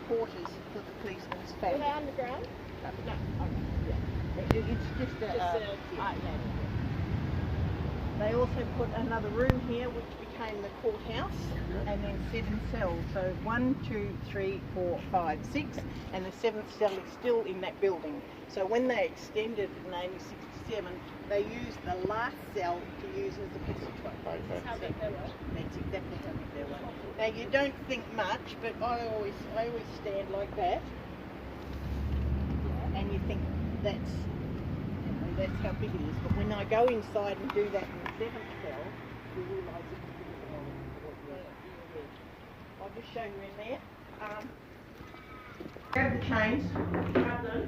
quarters for the policemen's Are family. they underground? No, okay, yeah. It's just a They also put another room here which became the courthouse, and then 7 cells. So 1, 2, 3, 4, 5, 6, and the 7th cell is still in that building. So when they extended in 1867, they used the last cell to use as a passageway. That's how big they were. That's exactly how big they were. Now you don't think much, but I always stand like that, and you think that's how big it is. But when I go inside and do that in the 7th cell, you realise it's bigger. I'll just show you in there. Grab the chains. Grab them.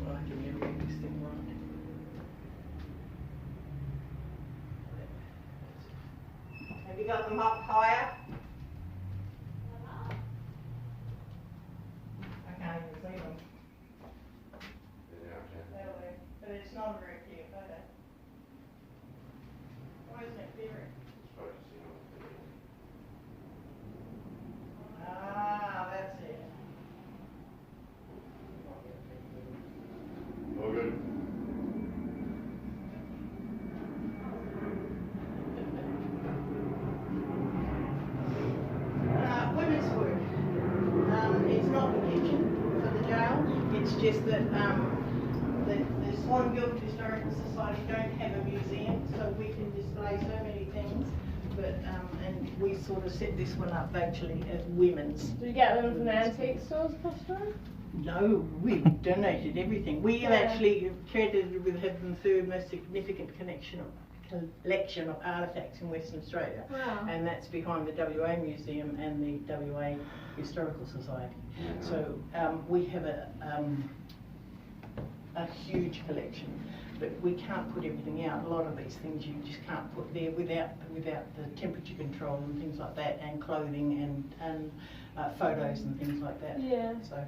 Well, I can never get this thing right. Have you got them up higher? I can't even see them. But it's not a very clear photo. Why isn't it clearer? Ah, that's it. All good. Women's work. It's not the kitchen for the jail. It's just that the Swan Guildford Historical Society don't have a museum, so we can display so many things. But and we sort of set this one up actually as women's. Do you get them from the antique stores across the road? No, we donated everything. We have actually credited with having the third most significant collection of artefacts in Western Australia. Wow. And that's behind the WA Museum and the WA Historical Society. So we have a huge collection, but we can't put everything out. A lot of these things you just can't put there without the temperature control and things like that, and clothing and photos and things like that. Yeah. So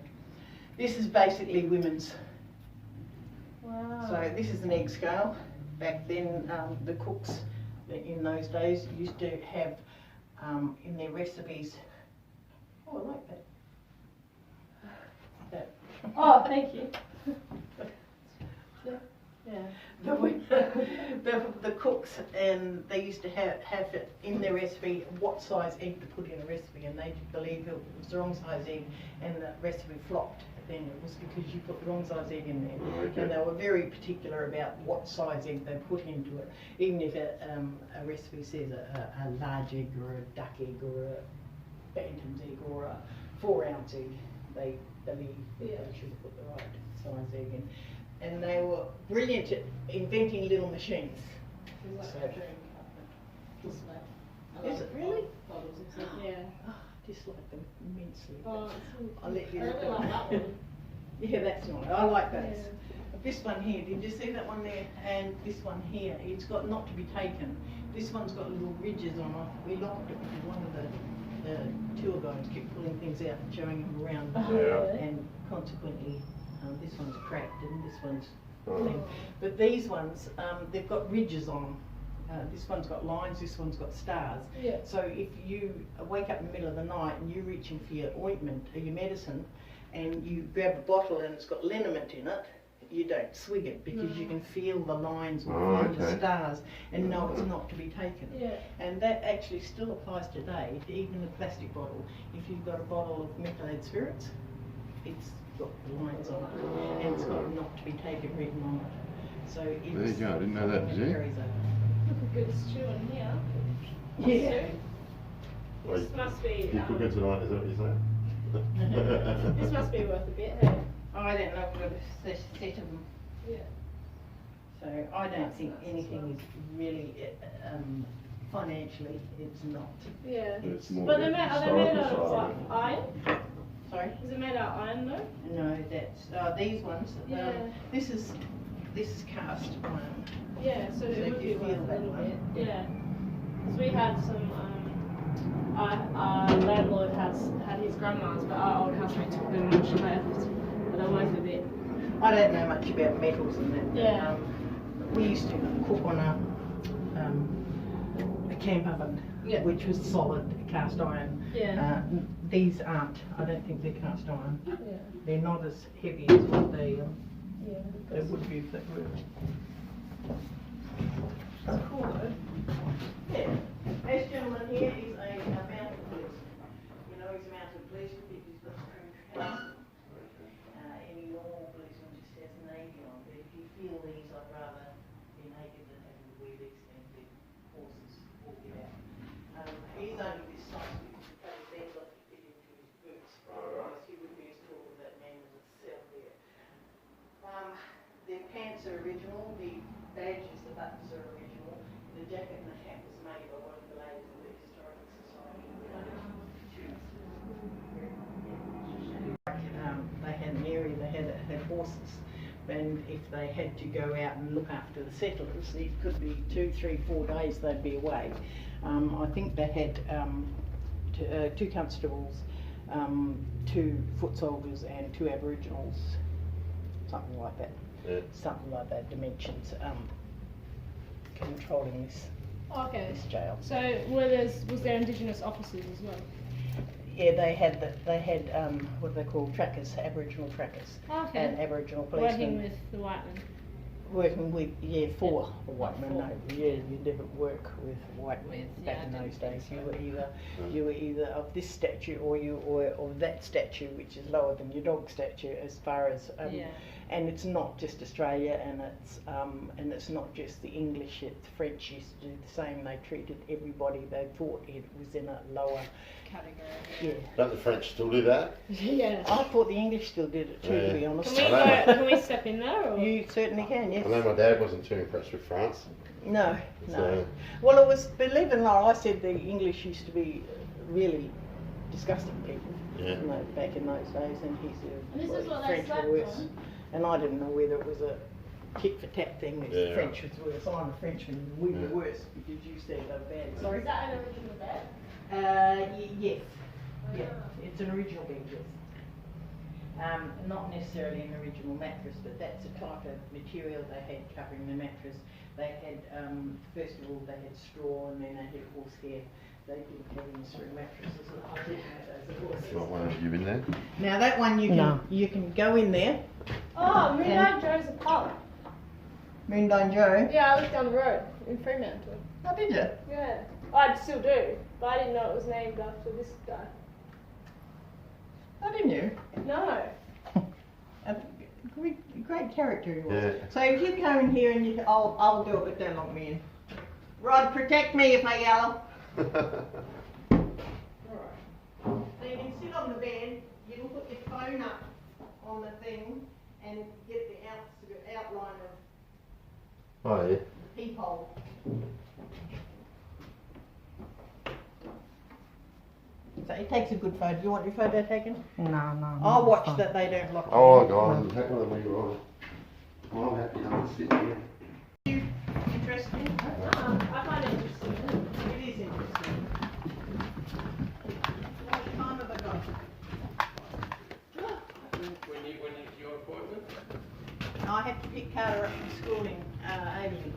this is basically women's. Wow. So this is an egg scale. Back then, the cooks in those days used to have in their recipes. Oh, I like that. Oh, thank you. Yeah. The cooks, and they used to have it in their recipe what size egg to put in a recipe, and they did believe it was the wrong size egg and the recipe flopped. Then it was because you put the wrong size egg in there. Okay. And they were very particular about what size egg they put into it. Even if a recipe says a large egg or a duck egg or a bantam's egg or a 4-ounce egg, they should have put the right size egg in. And they were brilliant at inventing little machines. Is it really? Yeah. Oh, I dislike them immensely. Oh, I'll let you I look really at like that one. Yeah, that's nice. I like those. Yeah. This one here, did you see that one there? And this one here, it's got not to be taken. This one's got little ridges on it. We locked it because one of the tour guides kept pulling things out and showing them around. Yeah. And consequently, this one's cracked and this one's clean. But these ones, they've got ridges on them. This one's got lines, this one's got stars. Yeah. So if you wake up in the middle of the night and you're reaching for your ointment or your medicine, and you grab a bottle and it's got liniment in it, you don't swig it because you can feel the lines or feel the stars and know it's not to be taken. Yeah. And that actually still applies today, even a plastic bottle. If you've got a bottle of methylated spirits, it's got the lines on it and it's got not to be taken written on it. So it's, There you go, I didn't know that, did you? carries over. Look a good stew in here. Yeah. Well, This must be. you cooking tonight, is that what you're saying? This must be worth a bit, hey? I don't know, we've got a set of them. Yeah. So I don't think anything is really, financially, it's not. Yeah. It's more But the are they made out historical of side. what? Iron? Sorry? Is it made out of iron though? No, that's, these ones, Yeah. this is cast iron. Yeah, so it So would you be feel worth a that little one? bit. Yeah. Because we had some, our landlord had his grandma's, but our old housemate took them when she left. But they're worth a bit. I don't know much about metals and that. Yeah. We used to cook on a camp oven Yeah. which was solid cast iron. Yeah. These aren't. I don't think they're cast iron. Yeah. They're not as heavy as what they Yeah. would be if they were. It's cool though. Yeah. This gentleman here is a mounted policeman. You know, he's a mounted policeman because he's got the house. Any normal policeman just has the navy on. But if you feel these, I'd rather be naked than having to wear these things with horses walking out. He's only this size because the coat bends off to fit into his boots. Otherwise, he would be as tall as that man as itself there. Their pants are original. The badges, the buttons are original. The jacket and the hat was made by one of the ladies of the Historical Society. They had an area, they had horses, and if they had to go out and look after the settlers, it could be 2, 3, 4 days they'd be away. I think they had 2 constables, 2 foot soldiers and 2 Aboriginals, something like that. Yeah. Something like that, dimensions, controlling this Okay. jail. So was there Indigenous officers as well? Yeah, they had what are they called, trackers, Aboriginal trackers, Okay. and Aboriginal policemen. Working with the white men. Working with, for the white men. For. No, yeah, you never work with white men back I in didn't those days. think You were either of this statue or of that statue, which is lower than your dog statue, as far as Yeah. and it's not just Australia, and it's not just the English. The French used to do the same. They treated everybody. They thought it was in a lower Category. yeah. Don't the French still do that? Yeah. I thought the English still did it too, to be honest. Can we step in there? Or? You certainly can, yes. I know my dad wasn't too impressed with France. No, So- no. Well, it was, believe it or not, I said the English used to be really disgusting people, Yeah. you know, back in those days, and he said And this is what they French slept were worse. on? And I didn't know whether it was a tit for tat thing, that Yeah. the French was worse. I'm a Frenchman, and we were Yeah. worse because you said they were bad. Sorry? Is that an original bed? Yes. Yeah, it's an original bed, yes. Not necessarily an original mattress, but that's the type of material they had covering the mattress. They had, first of all, they had straw, and then they had horsehair. They didn't have any sort of mattresses. I didn't have those, of course. Not one of you in there? Now that one you can go in there. Oh, Moonlight Joe's a pub. Moondyne Joe. Yeah, I lived down the road in Fremantle. Oh, did you? Yeah. I still do, but I didn't know it was named after this guy. Oh, didn't you? No. A great character he was. Yeah. So if you come in here and I'll do it, but don't lock me in. Rod, protect me if I yell. Alright. So you can sit on the bed, you can put your phone up on the thing and get the outline of Oh, yeah. the peephole. So it takes a good photo. Do you want your photo taken? No. I'll watch that they don't lock you Oh, in. God, I'm happy when you're on. I'm happy I'm sitting here. Interesting? I find it interesting. It is interesting. What time have I got? When is your appointment? I have to pick Carter up from school in Avian.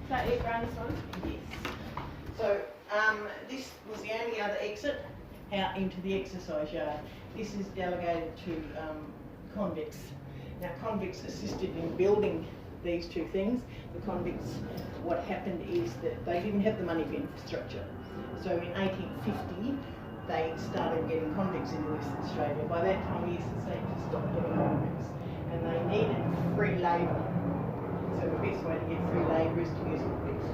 Is that your grandson? Yes. So, this was the only other exit out into the exercise yard. This is delegated to convicts. Now, convicts assisted in building these 2 things. The convicts, what happened is that they didn't have the money for infrastructure. So in 1850, they started getting convicts into Western Australia. By that time, Eastern states had stopped getting convicts, and they needed free labour. So the best way to get free labour is to use convicts.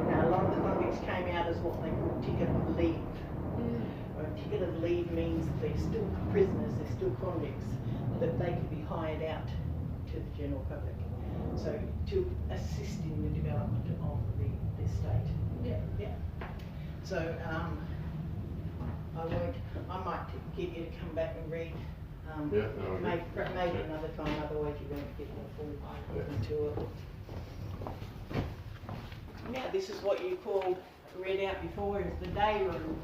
Now, a lot of the convicts came out as what they call ticket of leave. A ticket of leave means that they're still prisoners, they're still convicts, but they could be hired out to the general public. So to assist in the development of the state. Yeah. So I might get you to come back and read. Yeah, no, maybe yeah. another time, otherwise you won't get the full tour. Now this is what you called, read out before, is the day room.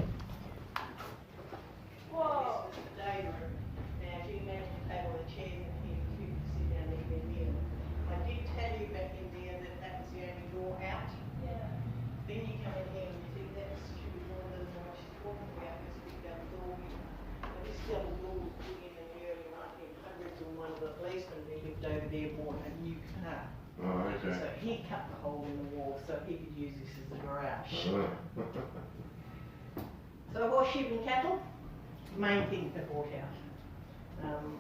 Whoa. This is the day room. Now if you imagine a table and chairs in here, you could sit down even here. I did tell you back in there that that was the only door out. Yeah. then you come in here and you think that's should be more than what she's talking about, this big double door. And this double door was put in the early 1900s when one of the policemen who lived over there bought a new car. Oh, okay. So he cut the hole in the wall so he could use this as a garage. So horse, sheep and cattle, main thing they brought out.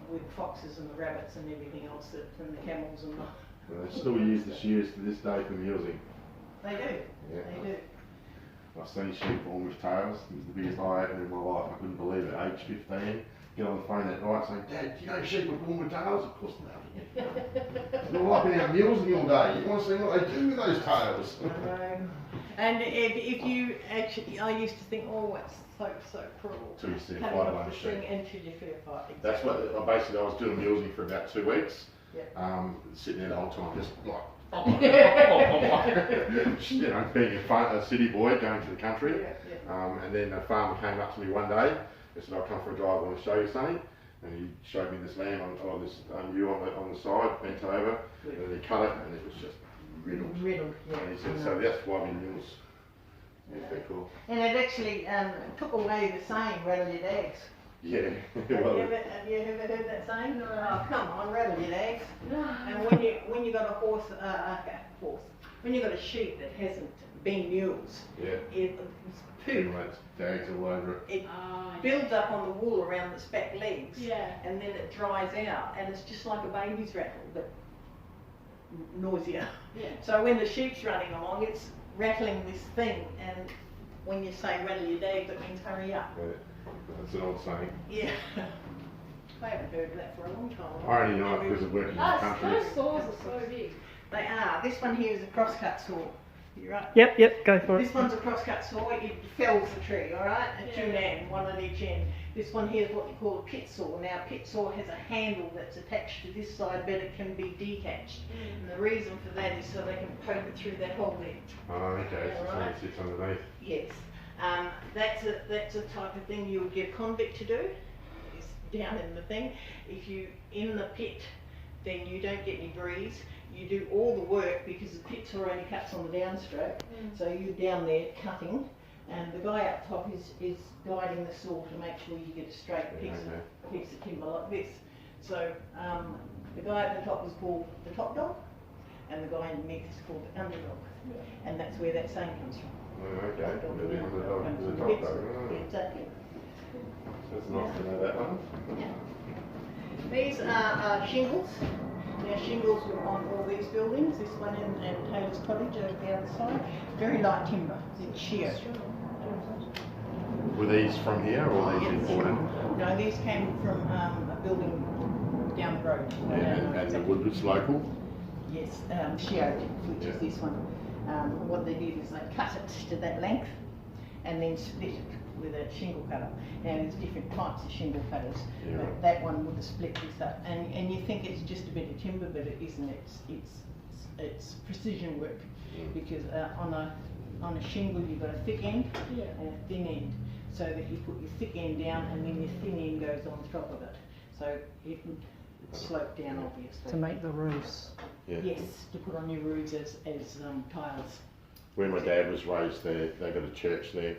With foxes and the rabbits and everything else, and the camels and the... Well, they still use the shears to this day for mulesing. They do, Yeah. they do. I've seen sheep born with tails. It was the biggest eye opener in my life. I couldn't believe it. Age 15, get on the phone that night saying, Dad, do you know sheep were born with tails? Of course not. They're wiping out mulesing all day. You want to see what they do with those tails? And if you actually, I used to think, oh, it's so cruel. Till you see a cutting fight off on the the string sheep. until you feel a fight. That's what, basically I was doing mulesing for about 2 weeks. Yeah. Sitting there the whole time just like, you know, being a city boy going to the country. And then a farmer came up to me one day and said, I'll come for a drive, I want to show you something. And he showed me this lamb on this ewe on the side, bent over, and then he cut it and it was just riddled. Yeah. And he said, so that's why we mules. Yeah, very cool. And it actually took away the saying, rattle your dags. Yeah. Have you ever heard that saying? No. Oh, come on, rattle your dags. And when you got a horse, when you got a sheep that hasn't been mules, it's poop. Dags all over it. It builds up on the wool around its back legs, Yeah. and then it dries out, and it's just like a baby's rattle, but noisier. Yeah. So when the sheep's running along, it's rattling this thing, and when you say rattle your dags, it means hurry up. Yeah. That's an old saying. Yeah. I haven't heard that for a long time. I only know it because of working in the country. Those saws are so big. They are. This one here is a crosscut saw. You're right. Yep, go for This one's a crosscut saw. It fells the tree, all right? At two end, one at each end. This one here is what you call a pit saw. Now, a pit saw has a handle that's attached to this side, but it can be detached. And the reason for that is so they can poke it through that hole there. Oh, okay, so something sits underneath. Yes. That's a type of thing you would get a convict to do. Is down in the thing. If you in the pit, then you don't get any breeze. You do all the work because the pit's already cuts on the downstroke. So you're down there cutting, and the guy up top is guiding the saw to make sure you get a straight piece of timber like this. So the guy at the top is called the top dog, and the guy underneath is called the underdog. And that's where that saying comes from. Oh, okay. Maybe the top dog. Oh. Exactly. That's nice to know that one. These are shingles. Now shingles were on all these buildings. This one and Taylor's Cottage over the other side. Very light timber. It's sheer. Were these from here or were these imported? No, these came from a building down the road. And the wood was local? Yes, sheer, which is this one. What they did is they cut it to that length and then split it with a shingle cutter. Now there's different types of shingle cutters, but that one would have split this up. And you think it's just a bit of timber, but it isn't. It's precision work because on a shingle you've got a thick end and a thin end, so that you put your thick end down and then your thin end goes on top of it. So it would slope down obviously. To make the roofs. Yeah. Yes, to put on your roofs as tiles. When my dad was raised there, they got a church there,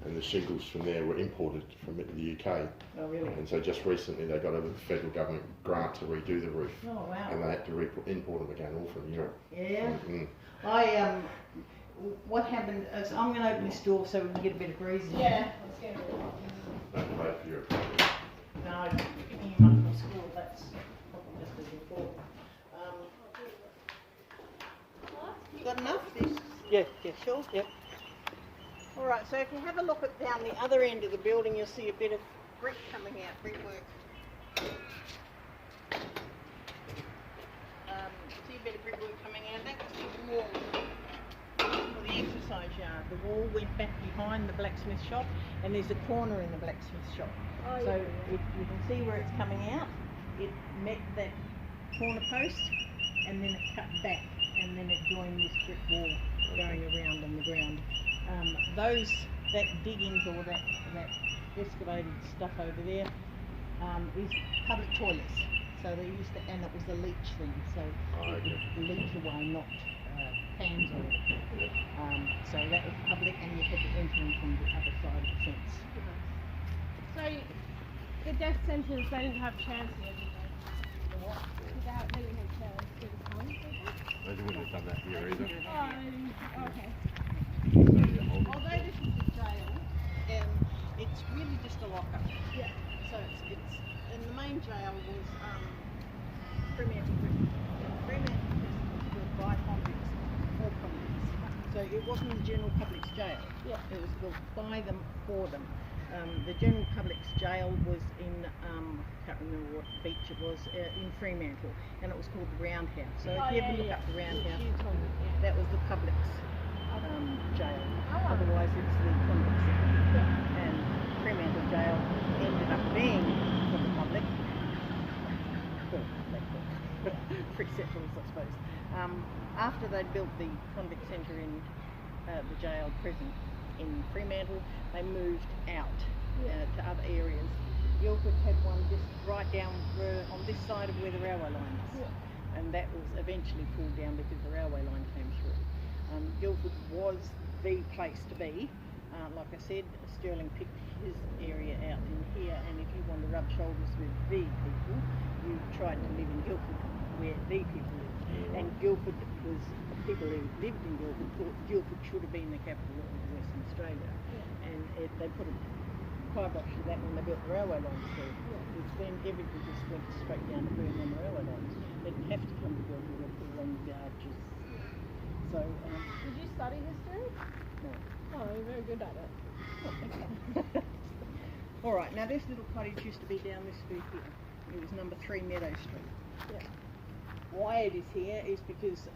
and the shingles from there were imported from the UK. Oh really? And so just recently they got a federal government grant to redo the roof. Oh wow. And they had to import them again, all from Europe. Yeah. What happened is I'm going to open this door so we can get a bit of breeze in. Yeah, let's go. Don't wait for your appointment. No, picking him up from school, that's probably just as important. You got enough? Yeah, sure. Yep. Alright, so if you have a look at down the other end of the building, you'll see a bit of brick coming out, brickwork. See a bit of brickwork coming out. That was the wall for the exercise yard. The wall went back behind the blacksmith shop, and there's a corner in the blacksmith shop. Oh, So if you can see where it's coming out, it met that corner post, and then it cut back, and then it joined this brick wall going around on the ground. That diggings or that excavated stuff over there is public toilets. So they used to, and it was a leach thing, so it would leach away, not pans oil. So that was public, and you had to enter in from the other side of the fence. So the death sentence, they didn't have chances, did they? They didn't have chance to come, did they? They wouldn't have done that here either. Oh, okay. Although this is a jail, it's really just a lockup. Yeah. So it's and the main jail was Fremantle Prison. Fremantle Prison was built by convicts for convicts. So it wasn't the general public's jail. Yeah. It was built by them for them. The general public's jail was in can't remember what beach it was in Fremantle, and it was called the Roundhouse. So if you ever look up the Roundhouse, that was the public's jail. Otherwise, it's the convicts. And Fremantle jail ended up being for the public. Free settlers, I suppose. After they'd built the convict centre in the jail prison in Fremantle, they moved out to other areas. Guildford had one just right down on this side of where the railway line is, and that was eventually pulled down because the railway line came through. Guildford was the place to be. Like I said, Sterling picked his area out in here, and if you want to rub shoulders with the people, you tried to live in Guildford where the people lived. And Guildford was, people who lived in Guildford thought Guildford should have been the capital of Western Australia. And they put a kibosh to that when they built the railway lines through. Because then everybody just went straight down to Perth on the railway lines. They didn't have to come to Guildford and put along the arches. So, Did you study history? no. Oh, you're very good at it. Alright, now this little cottage used to be down this street here. It was number 3 Meadow Street. Yeah. Why it is here is because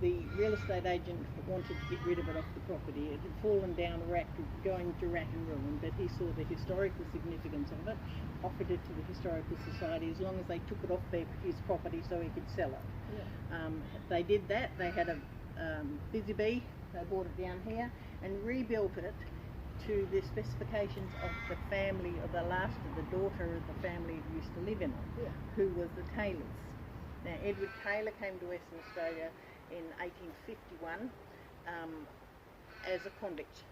the real estate agent wanted to get rid of it off the property. It had fallen down a rack, going to rack and ruin, but he saw the historical significance of it, offered it to the Historical Society as long as they took it off his property so he could sell it. Yeah. They did that. They had a busy bee. They brought it down here and rebuilt it to the specifications of the family, or the last of the daughter of the family who used to live in it, who was the Taylors. Now, Edward Taylor came to Western Australia in 1851 as a convict.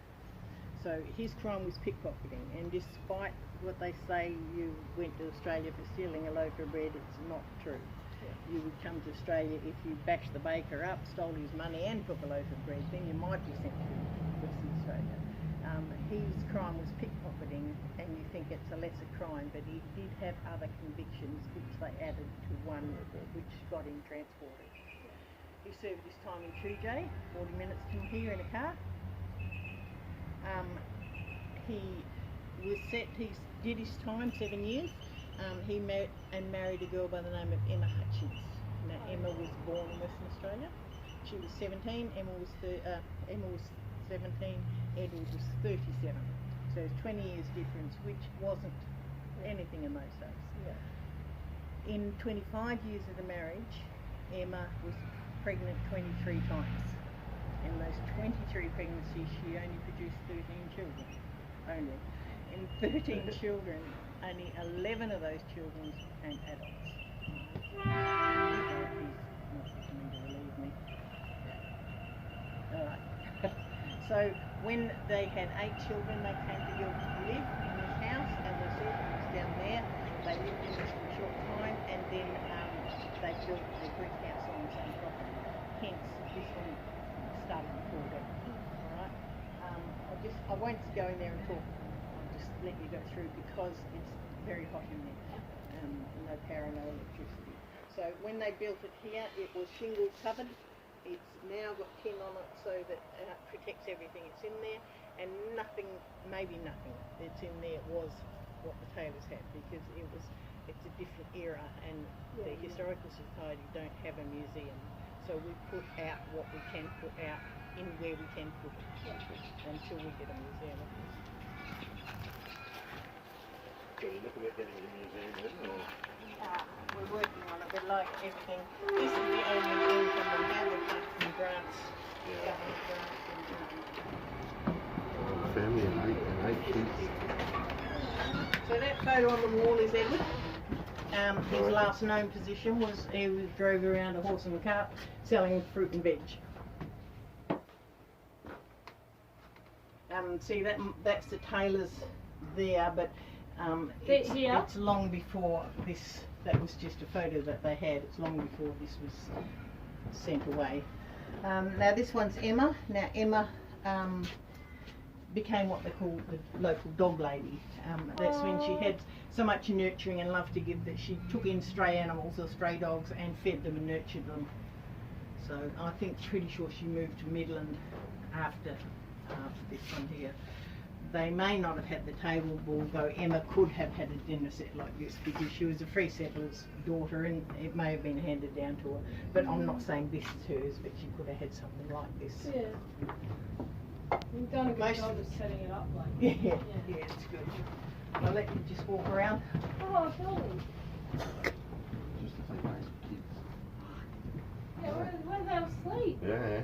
So his crime was pickpocketing, and despite what they say you went to Australia for stealing a loaf of bread, it's not true. You would come to Australia if you bashed the baker up, stole his money and took a loaf of bread, then you might be sent to Western Australia. His crime was pickpocketing, and you think it's a lesser crime, but he did have other convictions which they added to one which got him transported. He served his time in Cottage, 40 minutes from here in a car. He did his time, 7 years. He met and married a girl by the name of Emma Hutchins. Now, Emma was born in Western Australia. She was 17, Emma was 17, Edward was 37. So it's 20 years difference, which wasn't anything in those days. Yeah. In 25 years of the marriage, Emma was pregnant 23 times. In those 23 pregnancies, she only produced 13 children. Only. In 13 children, only 11 of those children became adults. He's not coming to relieve me. Alright. So when they had 8 children, they came to Guildford to live in this house, as I said, it was down there. They lived in this for a short time, and then they built the brick house on the same property. Hence, this one started before that. Alright. I won't go in there and talk. I'll just let you go through because it's very hot in there. No power, no electricity. So when they built it here, it was shingle covered. It's now got tin on it so that it protects everything. It's in there, and nothing, maybe nothing that's in there was what the Taylors had, because it's a different era, and the Historical Society don't have a museum. So we put out what we can put out in where we can put it until we get a museum. So you're looking at getting a museum then, or? We're working on it, but like everything, this is the only income we have apart from grants, government grants. Family and eight kids. So that photo on the wall is Edward. His last known position was he drove around a horse and a cart selling fruit and veg. See that's the tailor's there, but Here? it's long before this. That was just a photo that they had. It's long before this was sent away. Now this one's Emma. Now Emma became what they call the local dog lady. That's when she had so much nurturing and love to give that she took in stray animals or stray dogs and fed them and nurtured them. So I think pretty sure she moved to Midland after this one here. They may not have had the table, although Emma could have had a dinner set like this because she was a free settler's daughter and it may have been handed down to her. But I'm not saying this is hers, but she could have had something like this. Yeah. You've done a good job of setting it up like that. Yeah, it's good. I'll let you just walk around. Oh, tell me. Just to say nice kids. Yeah, where do they all sleep? Yeah.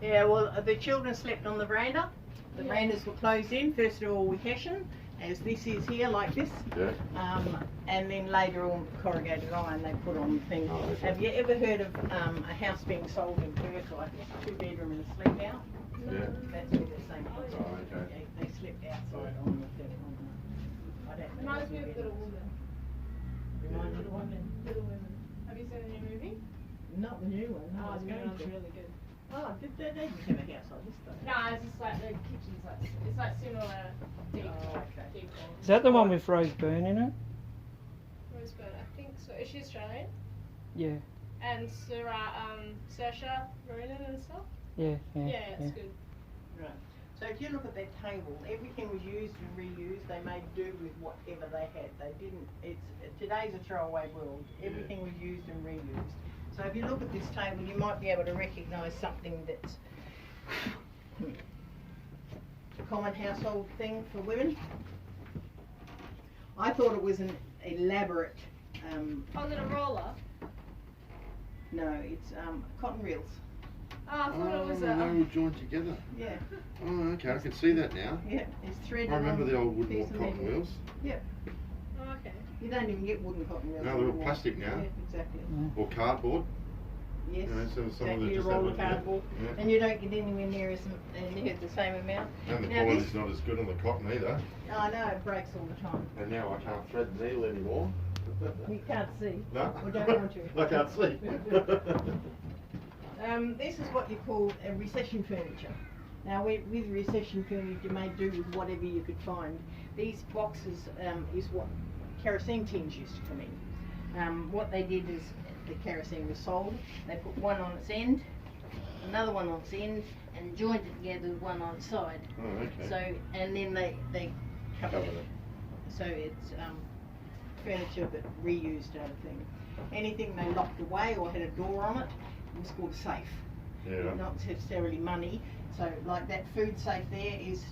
Yeah, well, the children slept on the veranda. The verandas were closed in. First of all, we hessian, as this is here, like this. Yeah. And then later on, corrugated iron they put on the thing. Oh, okay. Have you ever heard of a house being sold in Perth, like this, 2-bedroom and a sleep out? Yeah. That's where the same place. Oh, okay. They slept outside on the thing. I don't know. Reminds me of Little Women. Reminds you of what? Little Women. Have you seen the new movie? Not the new one. No, I was going to. really good. Oh, did they didn't have a house like this though? No, it's just like the kitchen's like, it's like similar deep, Oh, okay. deep Is that the one with Rose Byrne in it? Rosebud, I think so. Is she Australian? Yeah. And Saoirse Ronan and stuff? Yeah. Yeah, it's good. Right. So if you look at that table, everything was used and reused. They made do with whatever they had. They didn't. Today's a throwaway world. Everything was used and reused. So if you look at this table, you might be able to recognise something that's a common household thing for women. I thought it was an elaborate. Oh, is it a roller? No, it's cotton reels. Oh, I thought it was they a. all joined together. Yeah. Oh, okay, I can see that now. Yeah, it's threaded. I remember on the old wooden piece of cotton metal. wheels. Yeah. Oh, okay. You don't even get wooden cotton reels. No, they're all anymore. plastic now. Yeah, exactly. Or cardboard. Yes, You know, so some of them exactly. You just roll have the it, yeah. cardboard, Yeah. and you don't get anywhere near the same amount. And the Now quality's this- not as good on the cotton either. I know, it breaks all the time. And now I can't thread the needle anymore. You can't see. No? Or don't want to. I can't see. This is what you call a recession furniture. Now, with recession furniture, you may do with whatever you could find. These boxes is what kerosene tins used to come in. What they did is the kerosene was sold. They put one on its end, another one on its end, and joined it together with one on its side. Oh, okay. So, and then they covered it. So it's furniture but reused out of thing. Anything they locked away or had a door on it was called safe. Yeah. Not necessarily money. So like that food safe there is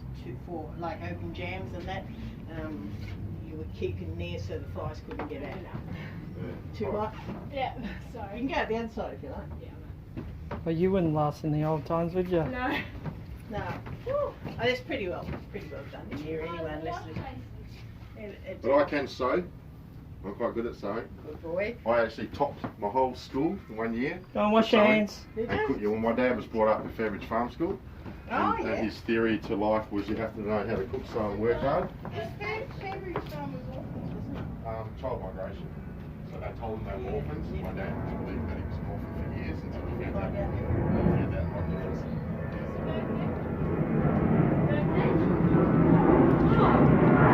for like open jams and that. You would keep in there so the flies couldn't get out. Yeah. Too hot? Yeah, You sorry. can go out the other side if you like. Yeah, But you wouldn't last in the old times, would you? no. No. Oh, it's pretty well done in here anyway, unless it's But I can sew. I'm quite good at sewing. good boy. I actually topped my whole school in 1 year. Go and wash your Sewing. hands. Did And you? cook, yeah, well, my dad was brought up at Fairbridge Farm School. Oh, and yeah. his theory to life was you have to know how to cook, sew and work hard. Fairbridge Farm was awful, wasn't it? Child migration. So they told him they were orphans. My dad believed that he was an orphan for years until he found out what it was.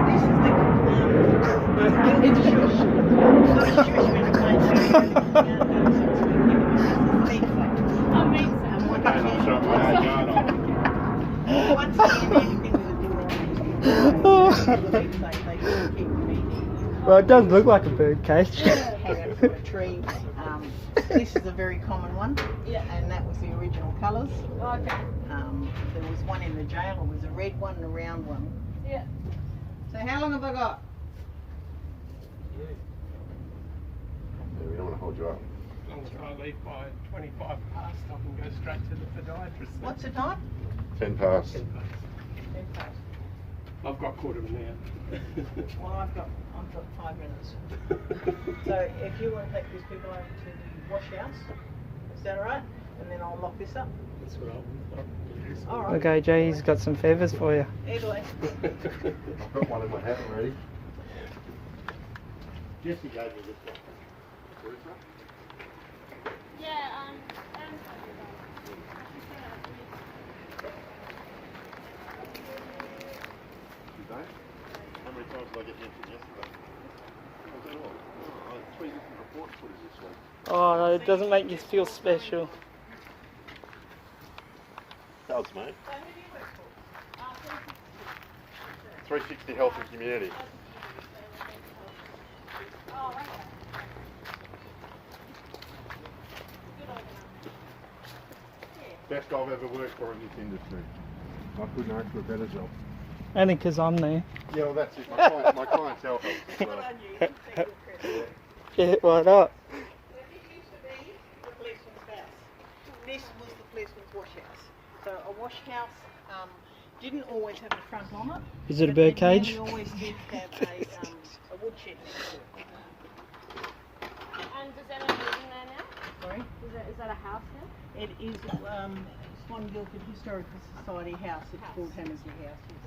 This is the And I'll show my own yard Well, it does look like a bird cage. This is a very common one, Yeah. and that was the original colours. Okay. There was one in the jail, it was a red one and a round one. Yeah. So how long have I got? Yeah, we don't want to hold you up. As long as I leave by 25 past, I can go straight to the podiatrist. What's the time? 10 past. 10 past. I've got quarter of an hour. Well, I've got 5 minutes. So if you want to take these people over to the wash house, is that alright? And then I'll lock this up. That's what I'll Alright. Okay, Jay's got some feathers for you. Italy. I've got one in my hat already. Jesse gave me this one. Where is that? Yeah, Today? How many times did I get mentioned yesterday? Was that all? Oh, I had 3 different reports put in this week. Oh, it doesn't make you feel special. Does, mate. 360 Health and Community. Best I've ever worked for in this industry. I couldn't ask for a better job. Only 'cause I'm there. Yeah, well that's it. My clientele helps as well. Yeah, why not? This used to be the policeman's house. This was the policeman's wash house. So a wash house didn't always have a front on it. Is it a but bird then cage? We always did have a woodshed next to it. and does anyone live in there now? Sorry? Is that a house now? It is Swan Guildford Historical Society house. It's called Hammersley House. Yes.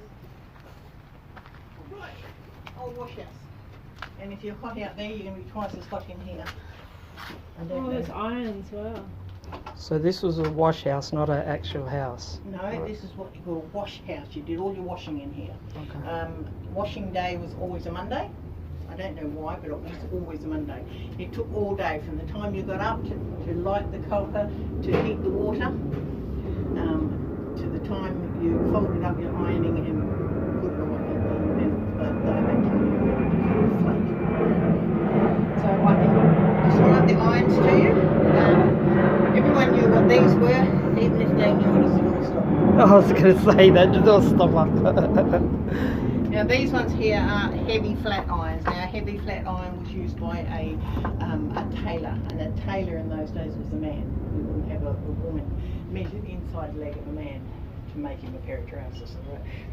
Right. Old wash house. And if you're hot out there, you're going to be twice as hot in here. I don't Oh, know. there's iron as well. So this was a wash house, not an actual house. No, this is what you call a wash house. You did all your washing in here. Okay. Washing day was always a Monday. I don't know why, but it was always a Monday. It took all day from the time you got up to light the copper, to heat the water, to the time you folded up your ironing and put it away. And they make flat. So I can just hold up the irons to you. Everyone knew what these were, even if they knew it as a door stop. I was going to say that, just stop up. Now these ones here are heavy flat irons. Now a heavy flat iron was used by a tailor, and a tailor in those days was a man. We wouldn't have a woman measure the inside leg of a man to make him a pair of trousers.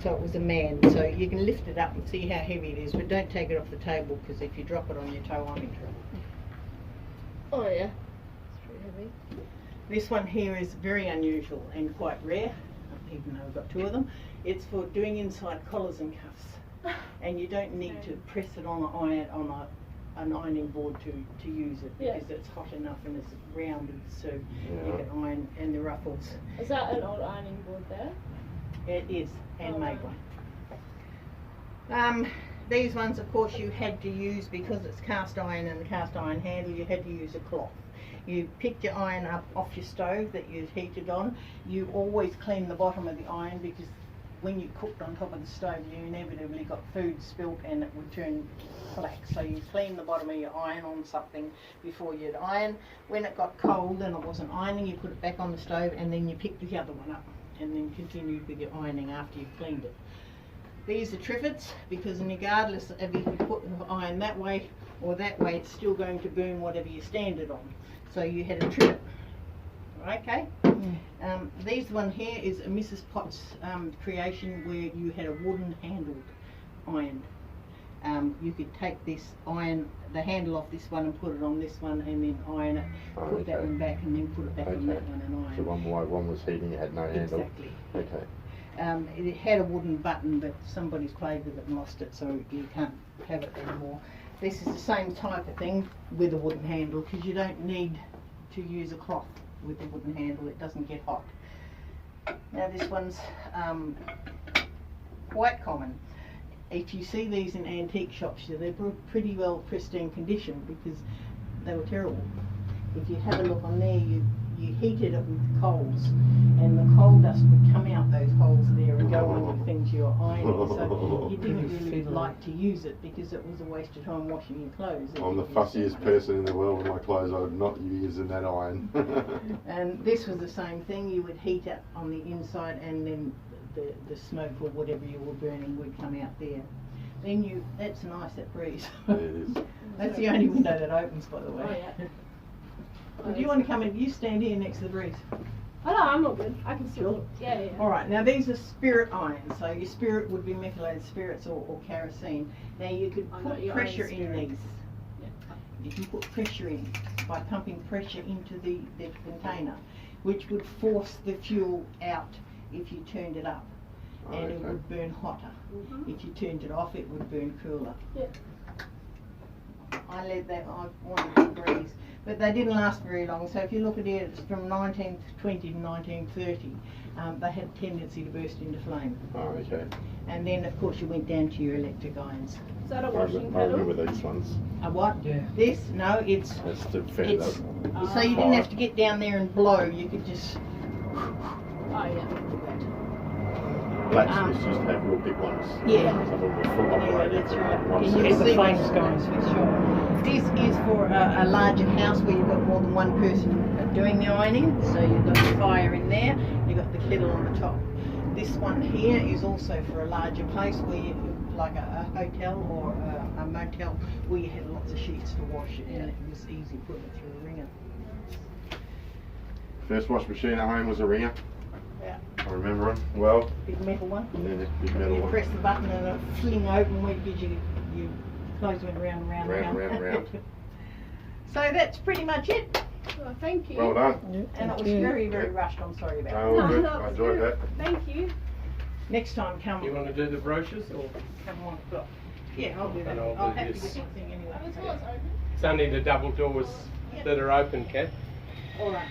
So it was a man. So you can lift it up and see how heavy it is, but don't take it off the table, because if you drop it on your toe, I'm in trouble. Oh yeah. It's pretty heavy. This one here is very unusual and quite rare, even though we've got 2 of them. It's for doing inside collars and cuffs, and you don't need to press it on an ironing board to use it, because it's hot enough and it's rounded, so you can iron, and the ruffles. Is that an old ironing board there? It is, handmade one. These ones, of course, you had to use, because it's cast iron and the cast iron handle, you had to use a cloth. You picked your iron up off your stove that you'd heated on. You always clean the bottom of the iron, because when you cooked on top of the stove, you inevitably got food spilt and it would turn black. So you clean the bottom of your iron on something before you'd iron. When it got cold and it wasn't ironing, you put it back on the stove, and then you picked the other one up and then continued with your ironing after you've cleaned it. These are trivets, because regardless of if you put the iron that way or that way, it's still going to burn whatever you stand it on. So you had a trivet. Okay. These one here is a Mrs. Potts creation, where you had a wooden handled iron. You could take this iron, the handle off this one, and put it on this one, and then iron it, put that one back, and then put it back on that one and iron. So one was heating, it had no handle? Exactly. Okay. It had a wooden button, but somebody's played with it and lost it, so you can't have it anymore. This is the same type of thing with a wooden handle, because you don't need to use a cloth with the wooden handle. It doesn't get hot. Now this one's quite common. If you see these in antique shops, they're pretty well pristine condition, because they were terrible. If you have a look on there, you heated it with coals, and the coal dust would come out those holes there and go on the things you were ironing. So you didn't really like to use it, because it was a waste of time washing your clothes. I'm the fussiest person in the world with my clothes. I would not use in that iron. And this was the same thing. You would heat it on the inside, and then the smoke or whatever you were burning would come out there. Then that's nice, that breeze. Yeah, it is. That's the only window that opens, by the way. Oh yeah. Would you want to come in? You stand here next to the breeze. Oh no, I'm not good. I can still. Yeah. Alright, now these are spirit irons. So your spirit would be methylated spirits or kerosene. Now you could put pressure in these. You can put pressure in by pumping pressure into the container, which would force the fuel out if you turned it up, and it would burn hotter. If you turned it off, it would burn cooler. Yeah. I let that on 1 degrees, but they didn't last very long. So if you look at it, it's from 1920 to 1930. They had a tendency to burst into flame. Oh, okay. And then, of course, you went down to your electric irons. Is that a I washing remember kettle? these ones. A what? Yeah. This? No, it's That's the fed It's- up. so you didn't have to get down there and blow. You could just. Oh yeah. Blacksmiths used to have real big ones. Yeah. Some of them were full Yeah, operated. that's right. One And set. you Get the see flames this- going. Sure. This is for a larger house where you've got more than one person doing the ironing. So you've got the fire in there, you've got the kettle on the top. This one here is also for a larger place where you, like a hotel or a motel where you had lots of sheets to wash and it was easy putting it through a wringer. First wash machine at home was a ringer. Yeah. I remember it well. Big metal one. And then a big metal You one. press the button and it fling open where you clothes went round and round Round, round, round. So that's pretty much it. Well, thank you. Well done. Yeah, And it thank was you. very, very rushed. I'm sorry about Oh, that. good. No, I it's enjoyed good. that. Thank you. Next time, come You want to do the brochures or? come on. Look. Yeah, I'll do that. And I'll I'll do have to this. get my thing anyway. Oh, this one's open. It's only the double doors that are open, Kat. All right.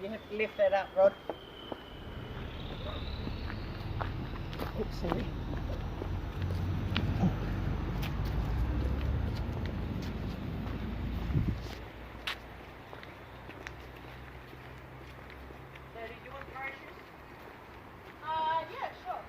You have to lift that up, Rod. Oops, sorry. Yeah, sure.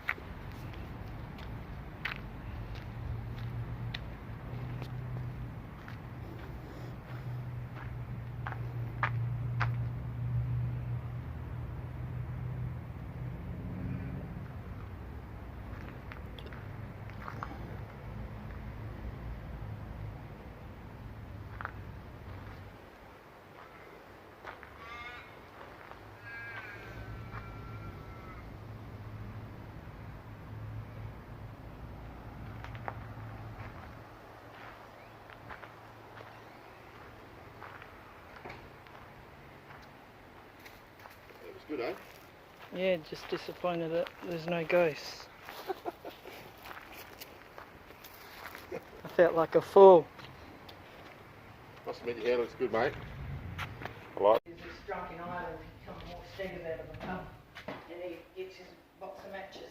It was good, eh? Yeah, just disappointed that there's no ghosts. I felt like a fool. Must admit your hair looks good, mate. I like it. There's this drunken Ireland, he comes and walks Steve out of the pub, and he gets his box of matches